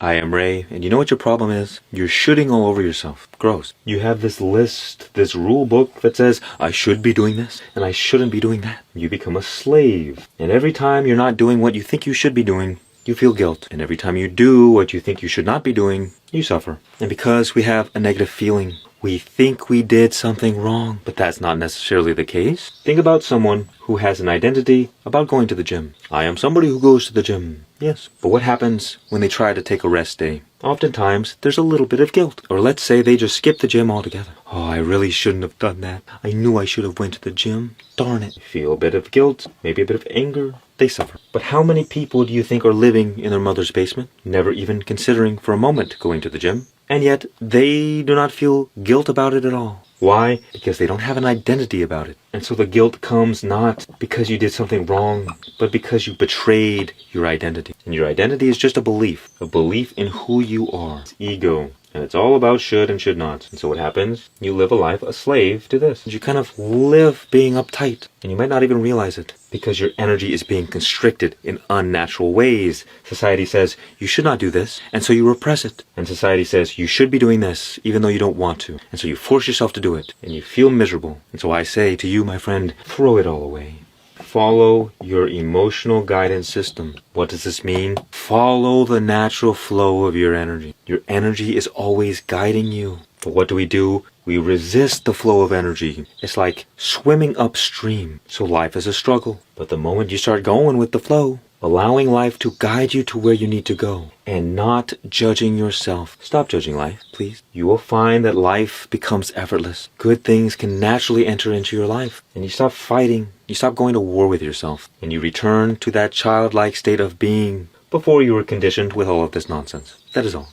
I am Ray, and you know what your problem is? You're shooting all over yourself. Gross. You have this list, this rule book that says, I should be doing this, and I shouldn't be doing that. You become a slave. And every time you're not doing what you think you should be doing, you feel guilt. And every time you do what you think you should not be doing, you suffer. And because we have a negative feeling, we think we did something wrong, but that's not necessarily the case. Think about someone who has an identity about going to the gym. I am somebody who goes to the gym. Yes. But what happens when they try to take a rest day? Oftentimes, there's a little bit of guilt. Or let's say they just skip the gym altogether. Oh, I really shouldn't have done that. I knew I should have went to the gym. Darn it. Feel a bit of guilt, maybe a bit of anger. They suffer. But how many people do you think are living in their mother's basement, never even considering for a moment going to the gym? And yet, they do not feel guilt about it at all. Why? Because they don't have an identity about it. And so the guilt comes not because you did something wrong, but because you betrayed your identity. And your identity is just a belief in who you are. It's ego. And it's all about should and should not. And so what happens? You live a life a slave to this. You kind of live being uptight. And you might not even realize it. Because your energy is being constricted in unnatural ways. Society says, you should not do this. And so you repress it. And society says, you should be doing this, even though you don't want to. And so you force yourself to do it. And you feel miserable. And so I say to you, my friend, throw it all away. Follow your emotional guidance system. What does this mean? Follow the natural flow of your energy. Your energy is always guiding you. But what do? We resist the flow of energy. It's like swimming upstream. So life is a struggle. But the moment you start going with the flow, allowing life to guide you to where you need to go, and not judging yourself. Stop judging life, please. You will find that life becomes effortless. Good things can naturally enter into your life. And you stop fighting. You stop going to war with yourself. And you return to that childlike state of being before you were conditioned with all of this nonsense. That is all.